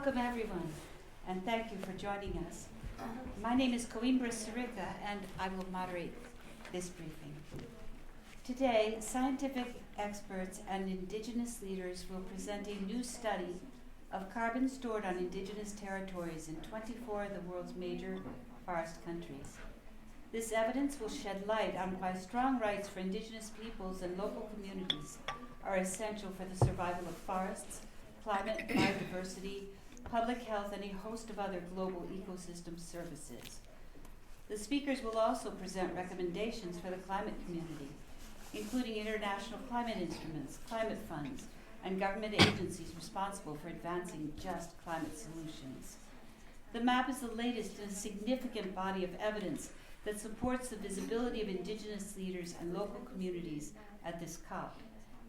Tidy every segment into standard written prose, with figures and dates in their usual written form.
Welcome everyone, and thank you for joining us. My name is Coimbra Sirica, and I will moderate this briefing. Today, scientific experts and Indigenous leaders will present a new study of carbon stored on Indigenous territories in 24 of the world's major forest countries. This evidence will shed light on why strong rights for Indigenous peoples and local communities are essential for the survival of forests, climate, biodiversity, public health, and a host of other global ecosystem services. The speakers will also present recommendations for the climate community, including international climate instruments, climate funds, and government agencies responsible for advancing just climate solutions. The map is the latest in a significant body of evidence that supports the visibility of Indigenous leaders and local communities at this COP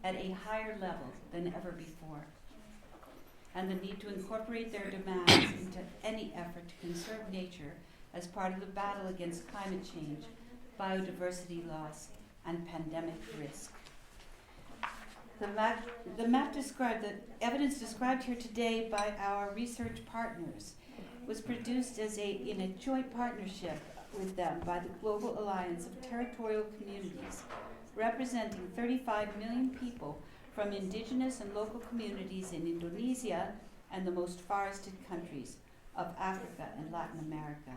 at a higher level than ever before, and the need to incorporate their demands into any effort to conserve nature as part of the battle against climate change, biodiversity loss, and pandemic risk. The map described, the evidence described here today by our research partners was produced in a joint partnership with them by the Global Alliance of Territorial Communities, representing 35 million people from Indigenous and local communities in Indonesia and the most forested countries of Africa and Latin America.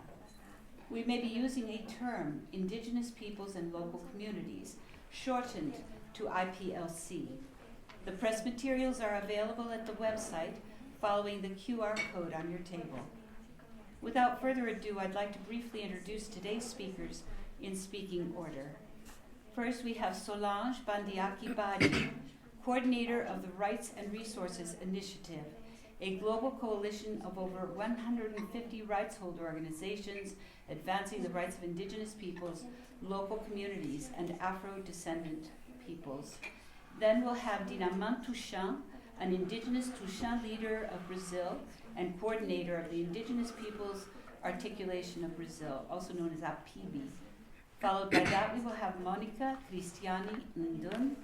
We may be using a term, Indigenous Peoples and Local Communities, shortened to IPLC. The press materials are available at the website following the QR code on your table. Without further ado, I'd like to briefly introduce today's speakers in speaking order. First, we have Solange Bandiaki Badi, coordinator of the Rights and Resources Initiative, a global coalition of over 150 rights holder organizations advancing the rights of Indigenous peoples, local communities, and Afro-descendant peoples. Then we'll have Dinaman Touchant, an Indigenous Touchant leader of Brazil and coordinator of the Indigenous Peoples Articulation of Brazil, also known as APIB. Followed by that, we will have Monica Cristiani Ndun,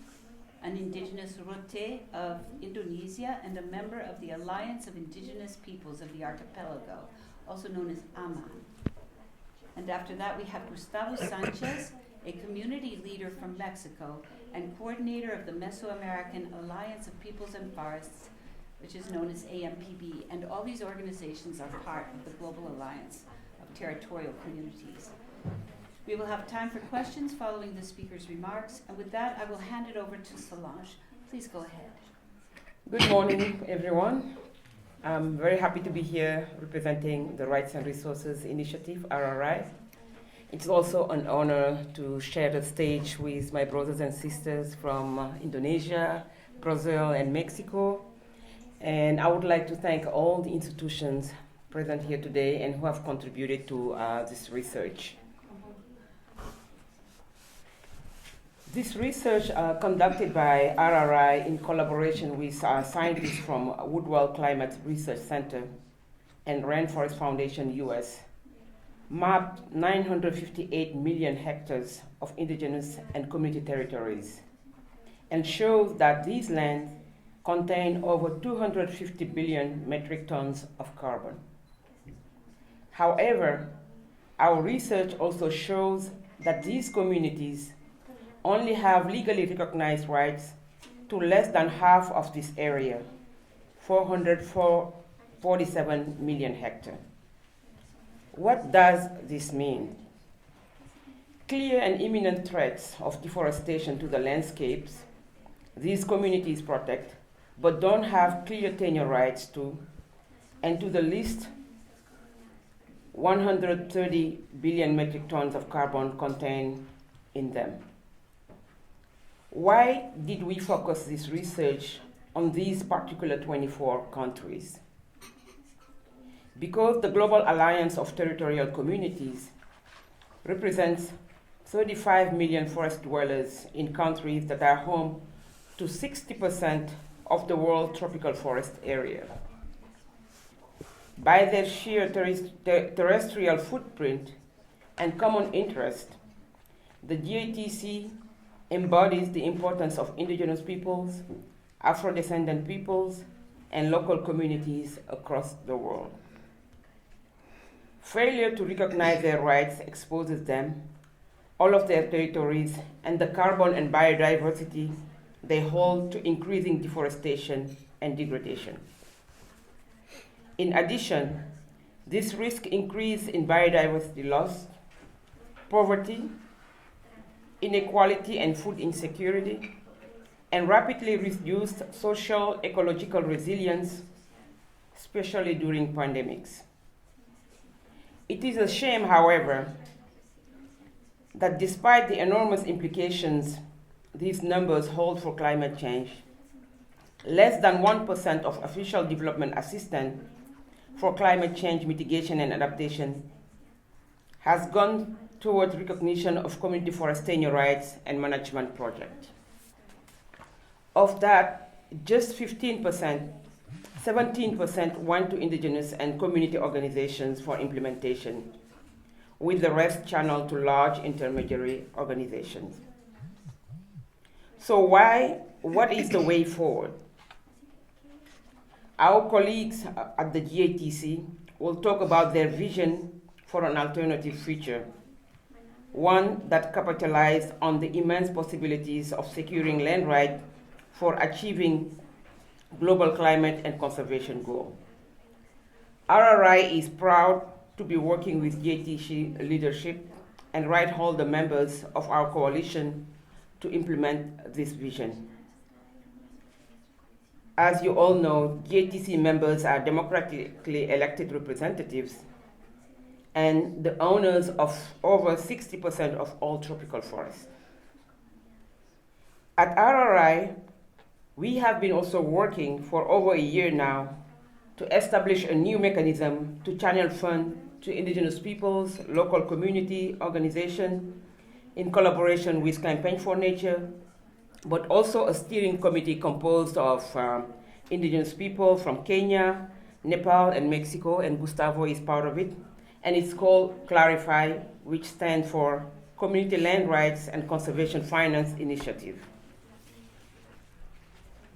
an Indigenous Rote of Indonesia and a member of the Alliance of Indigenous Peoples of the Archipelago, also known as AMA. And after that, we have Gustavo Sanchez, a community leader from Mexico and coordinator of the Mesoamerican Alliance of Peoples and Forests, which is known as AMPB, and all these organizations are part of the Global Alliance of Territorial Communities. We will have time for questions following the speaker's remarks, and with that, I will hand it over to Solange. Please go ahead. Good morning, everyone. I'm very happy to be here representing the Rights and Resources Initiative, RRI. It's also an honor to share the stage with my brothers and sisters from Indonesia, Brazil, and Mexico. And I would like to thank all the institutions present here today and who have contributed to this research. This research conducted by RRI in collaboration with scientists from Woodwell Climate Research Center and Rainforest Foundation, US, mapped 958 million hectares of indigenous and community territories and shows that these lands contain over 250 billion metric tons of carbon. However, our research also shows that these communities only have legally recognized rights to less than half of this area, 447 million hectares. What does this mean? Clear and imminent threats of deforestation to the landscapes these communities protect, but don't have clear tenure rights to, and to the least 130 billion metric tons of carbon contained in them. Why did we focus this research on these particular 24 countries? Because the Global Alliance of Territorial Communities represents 35 million forest dwellers in countries that are home to 60% of the world tropical forest area. By their sheer terrestrial footprint and common interest, the GATC embodies the importance of Indigenous peoples, Afro-descendant peoples, and local communities across the world. Failure to recognize their rights exposes them, all of their territories, and the carbon and biodiversity they hold to increasing deforestation and degradation. In addition, this risk increase in biodiversity loss, poverty, inequality and food insecurity, and rapidly reduced social ecological resilience, especially during pandemics. It is a shame, however, that despite the enormous implications these numbers hold for climate change, less than 1% of official development assistance for climate change mitigation and adaptation has gone towards recognition of community forest tenure rights and management projects. Of that, just 15%, 17% went to indigenous and community organizations for implementation, with the rest channeled to large intermediary organizations. So what is the way forward? Our colleagues at the GATC will talk about their vision for an alternative future, one that capitalizes on the immense possibilities of securing land rights for achieving global climate and conservation goals. RRI is proud to be working with GATC leadership and right holder members of our coalition to implement this vision. As you all know, GATC members are democratically elected representatives and the owners of over 60% of all tropical forests. At RRI, we have been also working for over a year now to establish a new mechanism to channel funds to indigenous peoples, local community organizations, in collaboration with Campaign for Nature, but also a steering committee composed of indigenous people from Kenya, Nepal, and Mexico, and Gustavo is part of it. And it's called Clarify, which stands for Community Land Rights and Conservation Finance Initiative.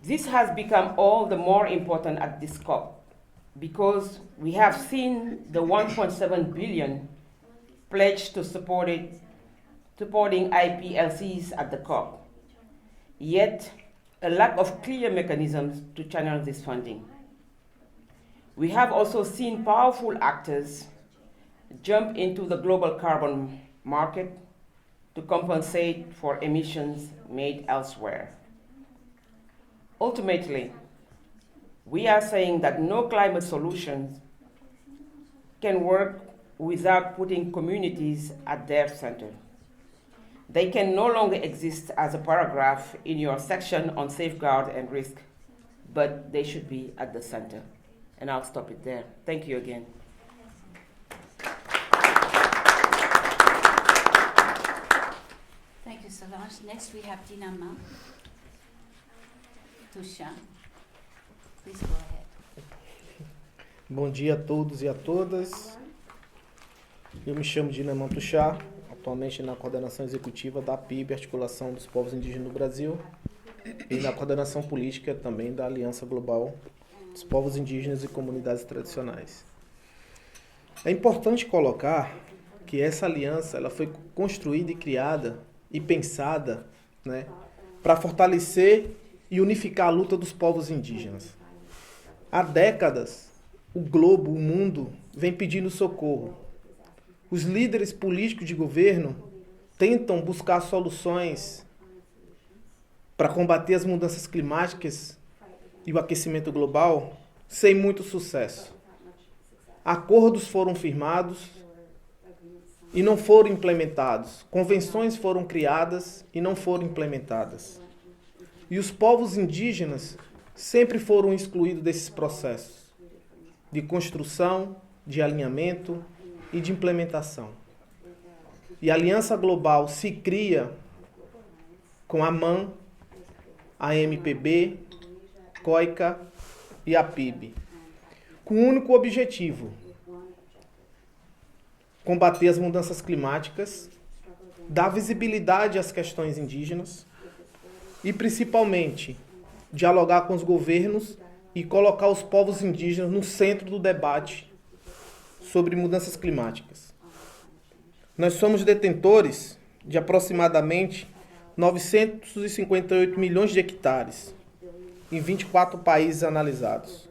This has become all the more important at this COP because we have seen the 1.7 billion pledged to supporting IPLCs at the COP, yet a lack of clear mechanisms to channel this funding. We have also seen powerful actors jump into the global carbon market to compensate for emissions made elsewhere. Ultimately, we are saying that no climate solutions can work without putting communities at their center. They can no longer exist as a paragraph in your section on safeguard and risk, but they should be at the center. And I'll stop it there. Thank you again. Thank you, Solange. Next we have Dinama Tuxa. Please go ahead. Bom dia a todos e a todas. Eu me chamo Dinama Tuxa, atualmente na coordenação executiva da PIB, Articulação dos Povos Indígenas do Brasil, e na coordenação política também da Aliança Global dos Povos Indígenas e Comunidades Tradicionais. É importante colocar que essa aliança ela foi construída e criada e pensada, para fortalecer e unificar a luta dos povos indígenas. Há décadas, o globo, o mundo, vem pedindo socorro. Os líderes políticos de governo tentam buscar soluções para combater as mudanças climáticas e o aquecimento global sem muito sucesso. Acordos foram firmados e não foram implementados. Convenções foram criadas e não foram implementadas. E os povos indígenas sempre foram excluídos desses processos de construção, de alinhamento e de implementação. E a Aliança Global se cria com a MAN, a MPB, COICA e a PIB, com o único objetivo: combater as mudanças climáticas, dar visibilidade às questões indígenas e, principalmente, dialogar com os governos e colocar os povos indígenas no centro do debate sobre mudanças climáticas. Nós somos detentores de aproximadamente 958 milhões de hectares em 24 países analisados.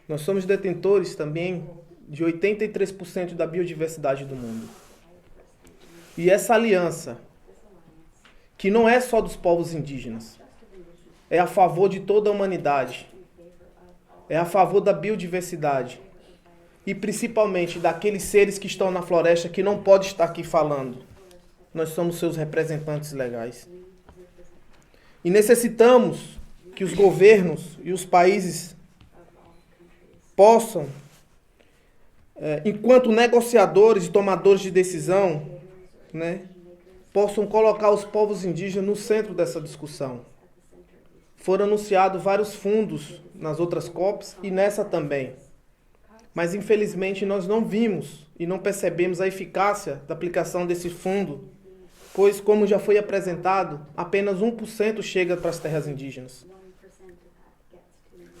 Nós somos detentores também de 83% da biodiversidade do mundo. E essa aliança, que não é só dos povos indígenas, é a favor de toda a humanidade, é a favor da biodiversidade e principalmente daqueles seres que estão na floresta que não podem estar aqui falando. Nós somos seus representantes legais. E necessitamos que os governos e os países possam, enquanto negociadores e tomadores de decisão, possam colocar os povos indígenas no centro dessa discussão. Foram anunciados vários fundos nas outras COPs e nessa também. Mas, infelizmente, nós não vimos e não percebemos a eficácia da aplicação desse fundo, pois, como já foi apresentado, apenas 1% chega para as terras indígenas.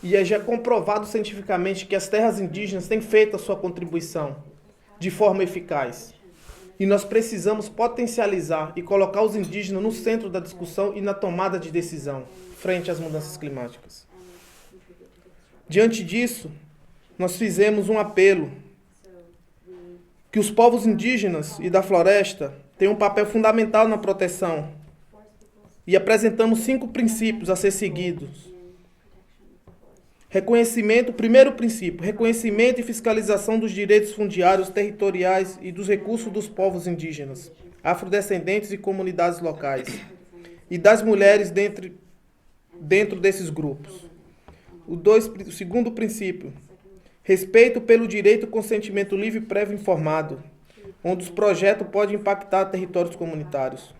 E é já comprovado cientificamente que as terras indígenas têm feito a sua contribuição de forma eficaz. E nós precisamos potencializar e colocar os indígenas no centro da discussão e na tomada de decisão frente às mudanças climáticas. Diante disso, nós fizemos um apelo que os povos indígenas e da floresta têm um papel fundamental na proteção e apresentamos 5 princípios a ser seguidos. Reconhecimento, primeiro princípio, reconhecimento e fiscalização dos direitos fundiários, territoriais e dos recursos dos povos indígenas, afrodescendentes e comunidades locais, e das mulheres dentro desses grupos. O segundo princípio, respeito pelo direito ao consentimento livre e prévio informado, onde os projetos podem impactar territórios comunitários.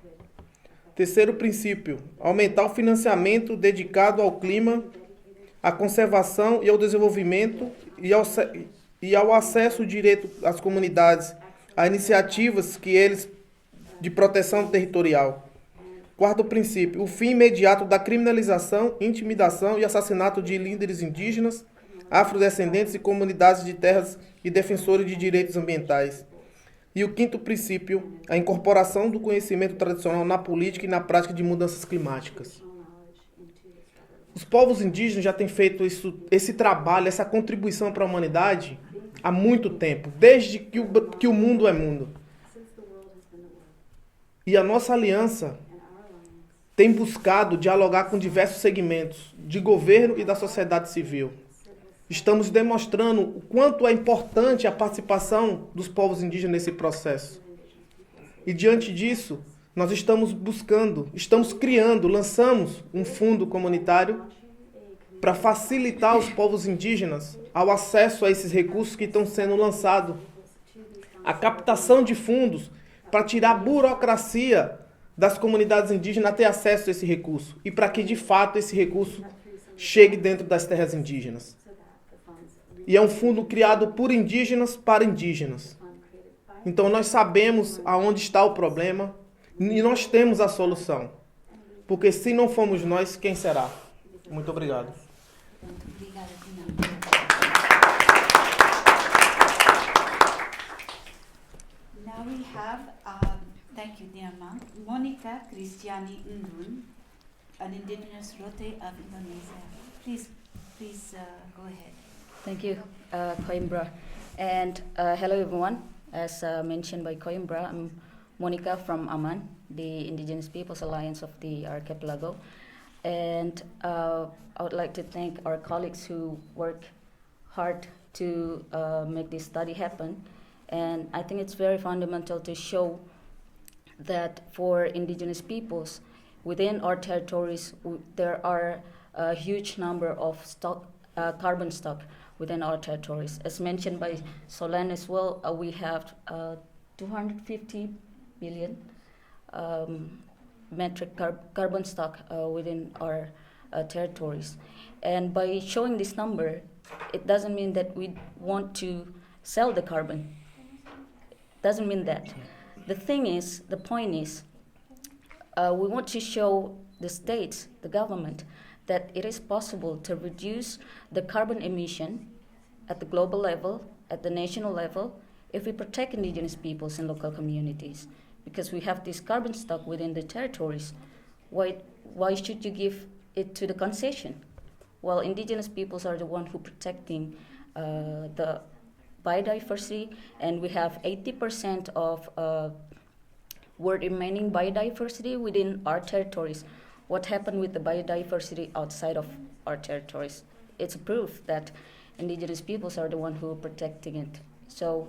Terceiro princípio, aumentar o financiamento dedicado ao clima, à conservação e ao desenvolvimento e ao acesso direto às comunidades, a iniciativas que eles de proteção territorial. Quarto princípio, o fim imediato da criminalização, intimidação e assassinato de líderes indígenas, afrodescendentes e comunidades de terras e defensores de direitos ambientais. E o quinto princípio, a incorporação do conhecimento tradicional na política e na prática de mudanças climáticas. Os povos indígenas já têm feito esse trabalho, essa contribuição para a humanidade há muito tempo, desde que o mundo é mundo. E a nossa aliança tem buscado dialogar com diversos segmentos de governo e da sociedade civil. Estamos demonstrando o quanto é importante a participação dos povos indígenas nesse processo. E diante disso, nós estamos criando, lançamos um fundo comunitário para facilitar os povos indígenas ao acesso a esses recursos que estão sendo lançados. A captação de fundos para tirar a burocracia das comunidades indígenas a ter acesso a esse recurso e para que, de fato, esse recurso chegue dentro das terras indígenas. E é um fundo criado por indígenas para indígenas. Então, nós sabemos aonde está o problema e nós temos a solução. Porque se não fomos nós, quem será? Muito obrigado. Muito obrigada, Now we have, thank you, Diama, Monica Cristiani Ndun, an indigenous Rote of Indonesia. Please go ahead. Thank you, Coimbra. And hello, everyone. As mentioned by Coimbra, I'm Monica from Aman, the Indigenous Peoples Alliance of the Archipelago. And I would like to thank our colleagues who work hard to make this study happen. And I think it's very fundamental to show that for Indigenous peoples within our territories, there are a huge number of carbon stock within our territories. As mentioned by Solan as well, we have 250 million metric carbon stock within our territories. And by showing this number, it doesn't mean that we want to sell the carbon. Doesn't mean that. The point is, we want to show the states, the government, that it is possible to reduce the carbon emission at the global level, at the national level, if we protect indigenous peoples and local communities. Because we have this carbon stock within the territories. Why should you give it to the concession? Well, indigenous peoples are the ones who protecting the biodiversity, and we have 80% of world remaining biodiversity within our territories. What happened with the biodiversity outside of our territories? It's proof that indigenous peoples are the ones who are protecting it. So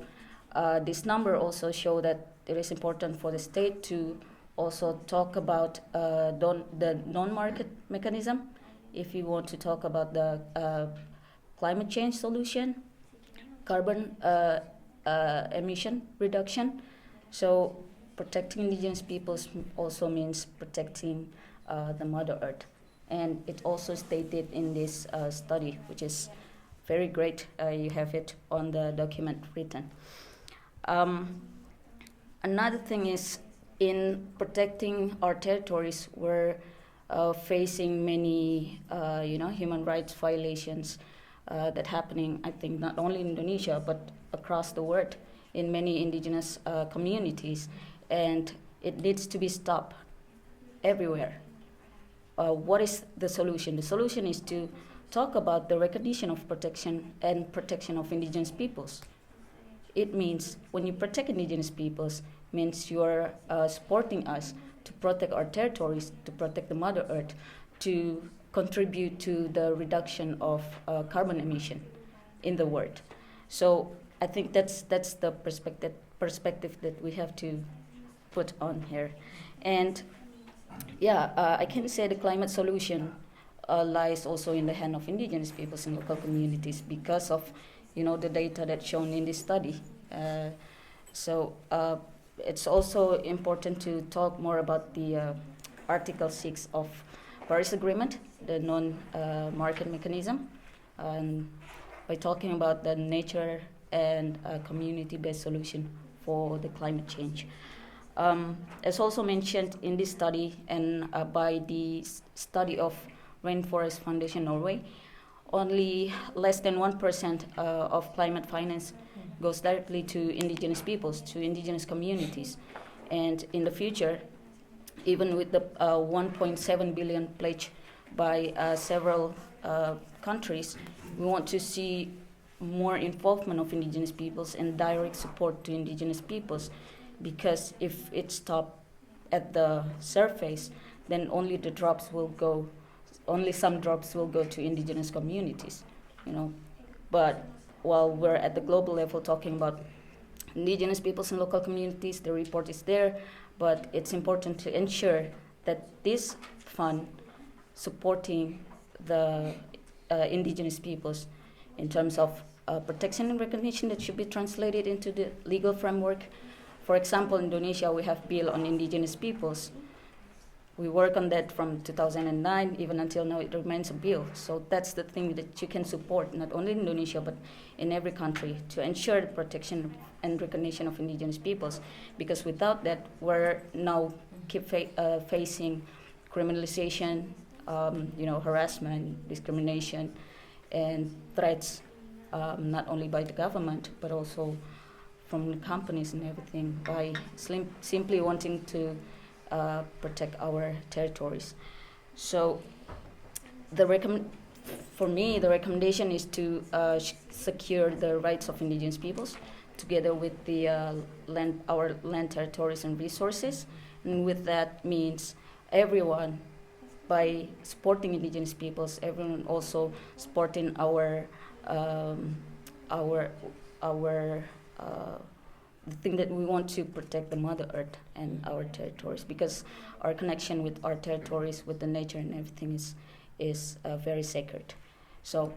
this number also show that it is important for the state to also talk about the non-market mechanism. If you want to talk about the climate change solution, carbon emission reduction. So protecting indigenous peoples also means protecting the Mother Earth. And it also stated in this study, which is very great. You have it on the document written. Another thing is, in protecting our territories, we're facing many human rights violations that happening, I think, not only in Indonesia, but across the world in many indigenous communities. And it needs to be stopped everywhere. What is the solution? The solution is to talk about the recognition of protection and protection of indigenous peoples. It means when you protect indigenous peoples, means you're supporting us to protect our territories, to protect the Mother Earth, to contribute to the reduction of carbon emission in the world. So I think that's the perspective that we have to put on here. And I can say the climate solution lies also in the hand of indigenous peoples and local communities because of the data that's shown in this study. It's also important to talk more about the Article 6 of Paris Agreement, the non-market mechanism, by talking about the nature and community-based solution for the climate change. As also mentioned in this study and by the study of Rainforest Foundation Norway, only less than 1% of climate finance goes directly to indigenous peoples, to indigenous communities. And in the future, even with the 1.7 billion pledge by several countries, we want to see more involvement of indigenous peoples and direct support to indigenous peoples, because if it stops at the surface, then only some drops will go to indigenous communities, But while we're at the global level talking about indigenous peoples and local communities, the report is there, but it's important to ensure that this fund supporting the indigenous peoples in terms of protection and recognition that should be translated into the legal framework. For example, in Indonesia, we have bill on indigenous peoples. We work on that from 2009, even until now it remains a bill. So that's the thing that you can support, not only in Indonesia, but in every country, to ensure the protection and recognition of indigenous peoples. Because without that, we're now keep facing criminalization, harassment, discrimination, and threats, not only by the government, but also from the companies and everything, by simply wanting to protect our territories. So for me, the recommendation is to secure the rights of indigenous peoples together with the our land territories and resources. And with that means everyone, by supporting indigenous peoples, everyone also supporting the thing that we want to protect the Mother Earth and our territories, because our connection with our territories, with the nature and everything is very sacred. So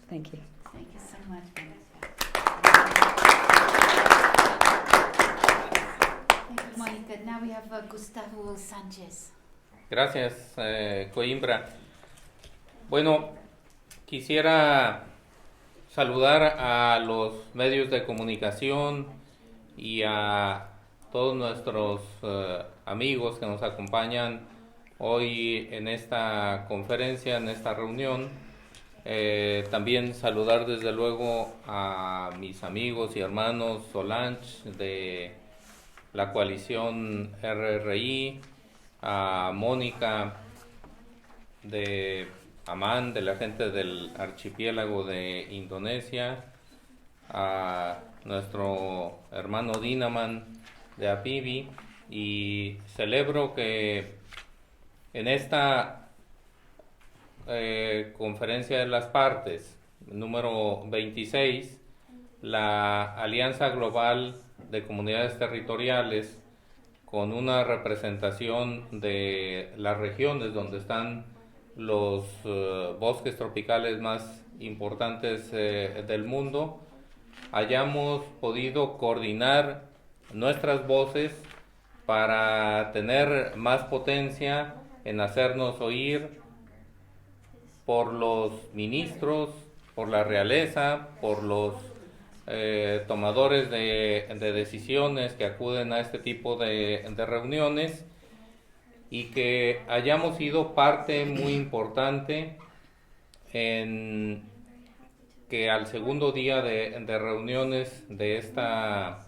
thank you. Thank you so much, Monica. Thank you, Monica. Now we have Gustavo Sanchez. Gracias, Coimbra. Bueno, quisiera saludar a los medios de comunicación y a todos nuestros amigos que nos acompañan hoy en esta conferencia, en esta reunión. También saludar desde luego a mis amigos y hermanos Solange de la coalición RRI, a Mónica de Amán, de la gente del archipiélago de Indonesia, a nuestro hermano Dinaman de Apibi, y celebro que en esta conferencia de las partes número 26, la Alianza Global de Comunidades Territoriales, con una representación de las regiones donde están los bosques tropicales más importantes del mundo, hayamos podido coordinar nuestras voces para tener más potencia en hacernos oír por los ministros, por la realeza, por los tomadores de decisiones que acuden a este tipo de reuniones, y que hayamos sido parte muy importante en que al segundo día de reuniones de esta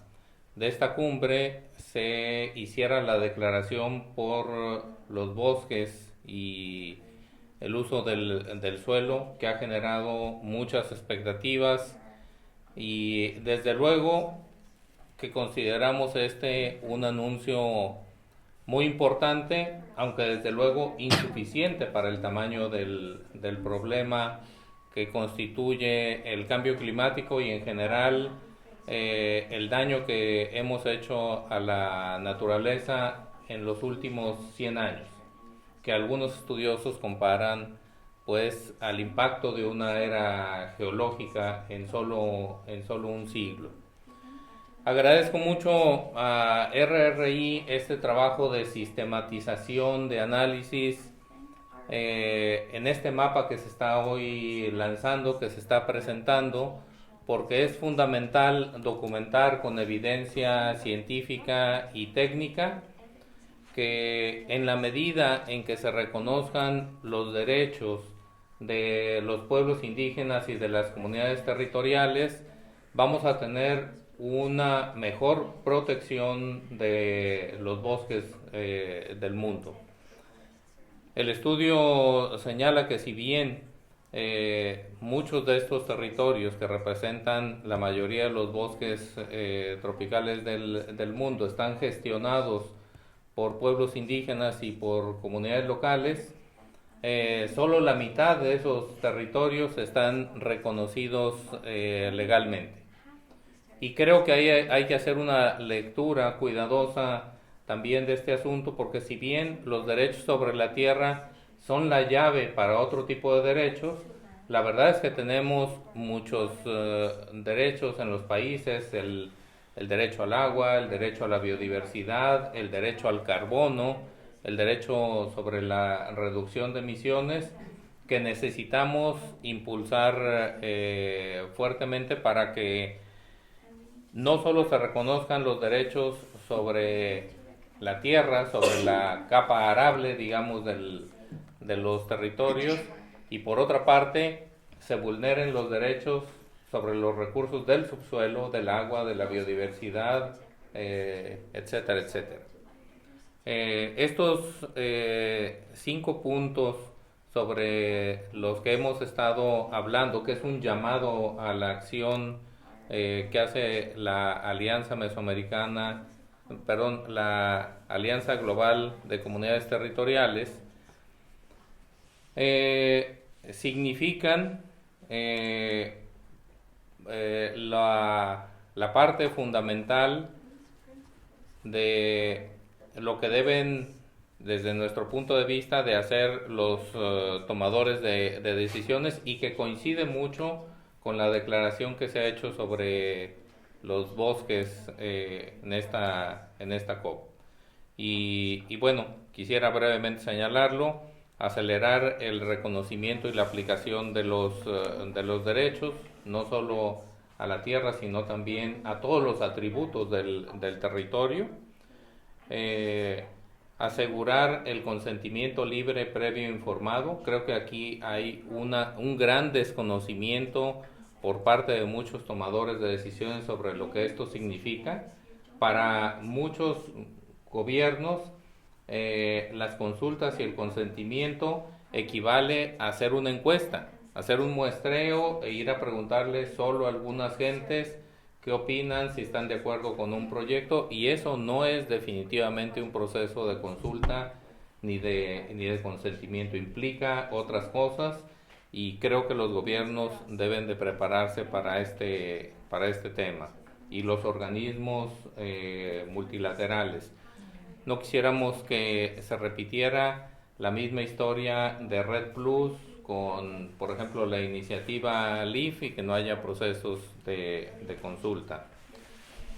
cumbre se hiciera la declaración por los bosques y el uso del suelo, que ha generado muchas expectativas, y desde luego que consideramos un anuncio muy importante, aunque desde luego insuficiente para el tamaño del problema que constituye el cambio climático y en general el daño que hemos hecho a la naturaleza en los últimos 100 años, que algunos estudiosos comparan pues al impacto de una era geológica en solo un siglo. Agradezco mucho a RRI este trabajo de sistematización, de análisis, en este mapa que se está hoy lanzando, que se está presentando, porque es fundamental documentar con evidencia científica y técnica que en la medida en que se reconozcan los derechos de los pueblos indígenas y de las comunidades territoriales, vamos a tener una mejor protección de los bosques del mundo. El estudio señala que si bien muchos de estos territorios que representan la mayoría de los bosques tropicales del mundo están gestionados por pueblos indígenas y por comunidades locales, solo la mitad de esos territorios están reconocidos legalmente. Y creo que hay que hacer una lectura cuidadosa también de este asunto, porque si bien los derechos sobre la tierra son la llave para otro tipo de derechos, la verdad es que tenemos muchos derechos en los países, el derecho al agua, el derecho a la biodiversidad, el derecho al carbono, el derecho sobre la reducción de emisiones, que necesitamos impulsar fuertemente para que no solo se reconozcan los derechos sobre la tierra, sobre la capa arable, digamos, de los territorios, y por otra parte se vulneren los derechos sobre los recursos del subsuelo, del agua, de la biodiversidad, etcétera, etcétera. Estos 5 puntos sobre los que hemos estado hablando, que es un llamado a la acción que hace la Alianza Mesoamericana, la Alianza Global de Comunidades Territoriales, significan la parte fundamental de lo que deben, desde nuestro punto de vista, de hacer los tomadores de decisiones, y que coincide mucho con la declaración que se ha hecho sobre los bosques en esta COP. Y bueno, quisiera brevemente señalarlo: acelerar el reconocimiento y la aplicación de los derechos, no solo a la tierra, sino también a todos los atributos del territorio. asegurar el consentimiento libre, previo e informado. Creo que aquí hay un gran desconocimiento por parte de muchos tomadores de decisiones sobre lo que esto significa. Para muchos gobiernos, las consultas y el consentimiento equivale a hacer una encuesta, hacer un muestreo e ir a preguntarle solo a algunas gentes qué opinan, si están de acuerdo con un proyecto, y eso no es definitivamente un proceso de consulta ni de consentimiento, implica otras cosas, y creo que los gobiernos deben de prepararse para este tema, y los organismos multilaterales. No quisiéramos que se repitiera la misma historia de Red Plus con, por ejemplo, la iniciativa LEAF, y que no haya procesos de consulta.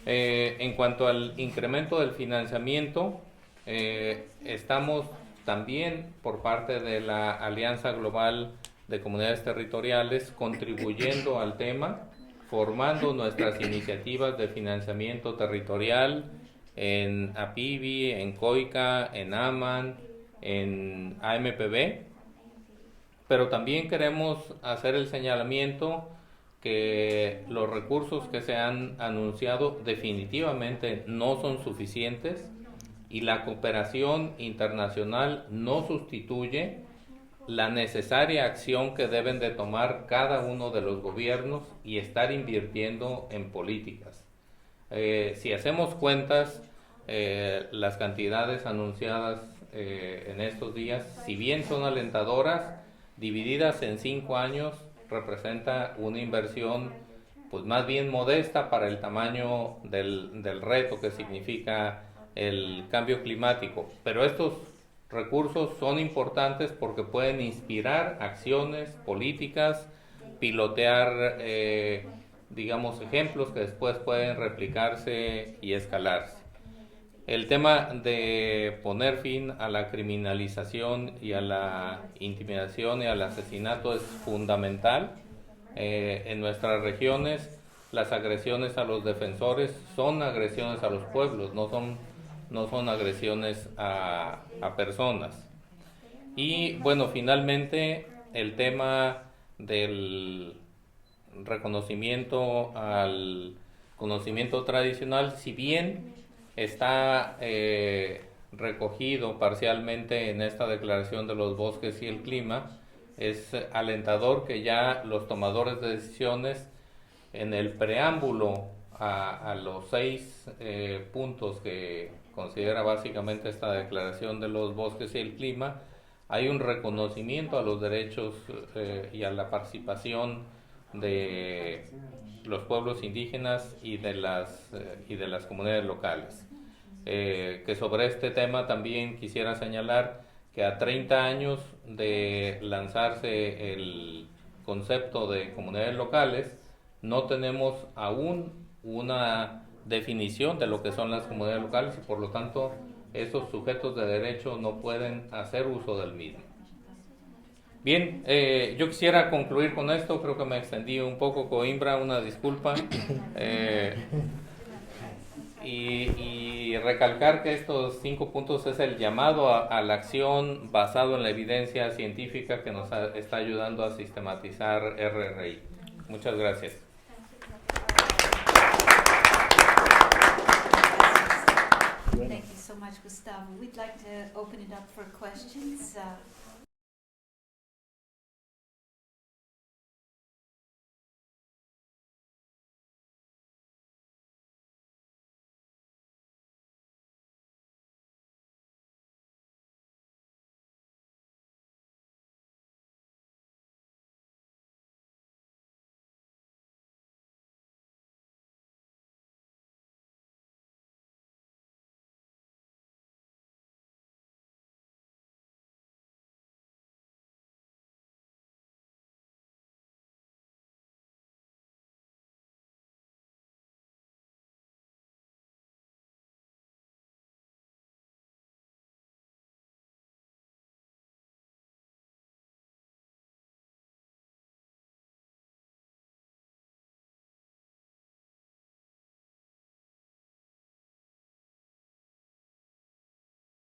En cuanto al incremento del financiamiento, estamos también por parte de la Alianza Global de Comunidades Territoriales contribuyendo al tema, formando nuestras iniciativas de financiamiento territorial en APIBI, en COICA, en AMAN, en AMPB, pero también queremos hacer el señalamiento que los recursos que se han anunciado definitivamente no son suficientes, y la cooperación internacional no sustituye la necesaria acción que deben de tomar cada uno de los gobiernos y estar invirtiendo en políticas. Si hacemos cuentas, las cantidades anunciadas en estos días, si bien son alentadoras, divididas en 5 años, representa una inversión pues más bien modesta para el tamaño del reto que significa el cambio climático. Pero estos recursos son importantes porque pueden inspirar acciones políticas, pilotear digamos ejemplos que después pueden replicarse y escalarse. El tema de poner fin a la criminalización y a la intimidación y al asesinato es fundamental. En nuestras regiones las agresiones a los defensores son agresiones a los pueblos, no son agresiones a personas. Y bueno, finalmente el tema del reconocimiento al conocimiento tradicional, si bien está recogido parcialmente en esta declaración de los bosques y el clima, es alentador que ya los tomadores de decisiones en el preámbulo a los 6 puntos que considera básicamente esta declaración de los bosques y el clima, hay un reconocimiento a los derechos y a la participación de los pueblos indígenas y de las comunidades locales. Que sobre este tema también quisiera señalar que a 30 años de lanzarse el concepto de comunidades locales, no tenemos aún una definición de lo que son las comunidades locales, y por lo tanto esos sujetos de derecho no pueden hacer uso del mismo. Bien, yo quisiera concluir con esto, creo que me extendí un poco, Coimbra, una disculpa, y recalcar que estos 5 puntos es el llamado a la acción basado en la evidencia científica que nos está ayudando a sistematizar RRI. Muchas gracias. Thank you so much, Gustavo. We'd like to open it up for questions.